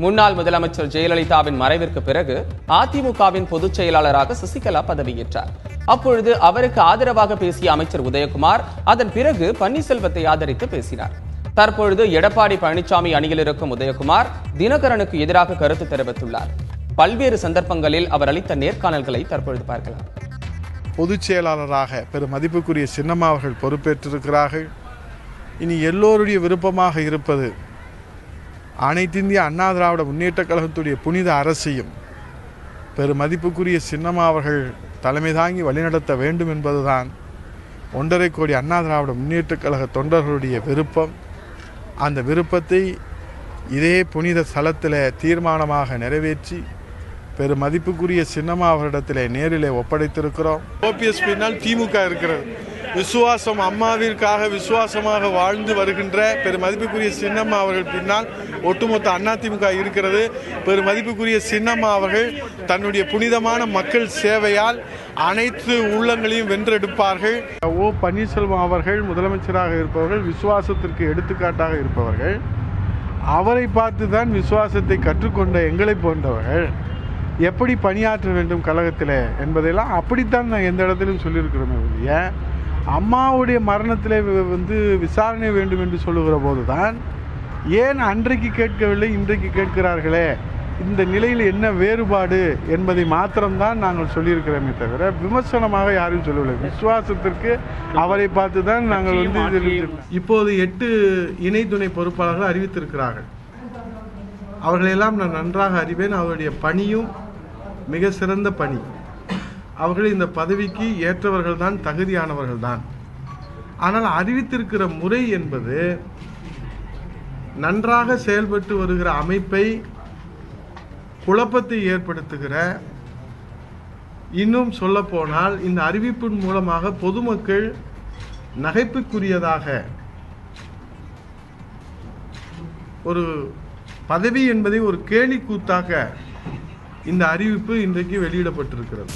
முன்னாள் முதலமைச்சர் ஜெயலலிதாவின் மறைவிற்கு பிறகு அதிமுகவின் பொதுச் செயலாளராக சசிகலா பதவியேற்றார். அப்பொழுது அவருக்கு ஆதரவாக பேசிய அமைச்சர் உதயகுமார் அதன் பிறகு பன்னீர்செல்வத்தை ஆதரித்து பேசினார். தற்பொழுது எடப்பாடி பழனிசாமி அணியில் இருக்கும் உதயகுமார் தினகரனுக்கு எதிராக கருத்து தெரிவித்துள்ளார். பல்வேறு சந்தர்ப்பங்களில் அவர் அளித்த நேர்காணல்களை தற்பொழுது பார்க்கலாம். பொதுச் செயலாளராக பெரும் மதிப்புக்குரிய சின்னம்மா அவர்கள் பொறுப்பேற்றிருக்கிறார்கள். இனி எல்லோருடைய விருப்பமாக இருப்பது அனைத்திந்திய அண்ணா திராவிட முன்னேற்றக் கழகத்துடைய புனித அரசையும் பெரும் மதிப்புக்குரிய சின்னம்மா அவர்கள் தலைமை தாங்கி வழிநடத்த வேண்டும் என்பதுதான் 1.5 கோடி அண்ணா திராவிட முன்னேற்றக் கழக தொண்டர்களுடைய விருப்பம். அந்த விருப்பத்தை இதே புனித ஸ்தலத்தில் தீர்மானமாக நிறைவேற்றி பெரும் மதிப்புக்குரிய சின்னம்மா அவரிடத்திலே நேரிலே ஒப்படைத்திருக்கிறோம். ஓபிஎஸ் பின்னால் திமுக இருக்கிறது. விசுவாசம் அம்மாவிற்காக விசுவாசமாக வாழ்ந்து வருகின்ற பெரும் மதிப்புக்குரிய சின்னம்மா அவர்கள் பின்னால் ஒட்டுமொத்த அதிமுக இருக்கிறது. பெரும் மதிப்புக்குரிய சின்னம்மா அவர்கள் தன்னுடைய புனிதமான மக்கள் சேவையால் அனைத்து உள்ளங்களையும் வென்றெடுப்பார்கள். ஓ பன்னீர்செல்வம் அவர்கள் முதலமைச்சராக இருப்பவர்கள், விசுவாசத்திற்கு எடுத்துக்காட்டாக இருப்பவர்கள். அவரை பார்த்து தான் விசுவாசத்தை கற்றுக்கொண்ட எங்களை போன்றவர்கள் எப்படி பணியாற்ற வேண்டும் கழகத்தில் என்பதையெல்லாம் அப்படித்தான் நான் எந்த இடத்திலும் சொல்லியிருக்கிறோமே ஒழிய அம்மாவுடைய மரணத்தில் விசாரணை வேண்டும் என்று சொல்லுகிற போதுதான் ஏன் அன்றைக்கு கேட்கவில்லை இன்றைக்கு கேட்கிறார்களே, இந்த நிலையில் என்ன வேறுபாடு என்பதை மாத்திரம்தான் நாங்கள் சொல்லியிருக்கிறோமே தவிர விமர்சனமாக யாரும் சொல்லவில்லை. விசுவாசத்திற்கு அவரை பார்த்து தான் நாங்கள் இப்போது 8 இணை துணை பொறுப்பாளர்கள் அறிவித்திருக்கிறார்கள். அவர்களெல்லாம் நான் நன்றாக அறிவேன். அவருடைய பணியும் மிக சிறந்த பணி. அவர்கள் இந்த பதவிக்கு ஏற்றவர்கள் தான், தகுதியானவர்கள் தான். ஆனால் அறிவித்திருக்கிற முறை என்பது நன்றாக செயல்பட்டு வருகிற அமைப்பை குழப்பத்தை ஏற்படுத்துகிற, இன்னும் சொல்ல போனால் இந்த அறிவிப்பின் மூலமாக பொதுமக்கள் நகைப்புக்குரியதாக ஒரு பதவி என்பதை ஒரு கேலி கூத்தாக இந்த அறிவிப்பு இன்றைக்கு வெளியிடப்பட்டிருக்கிறது.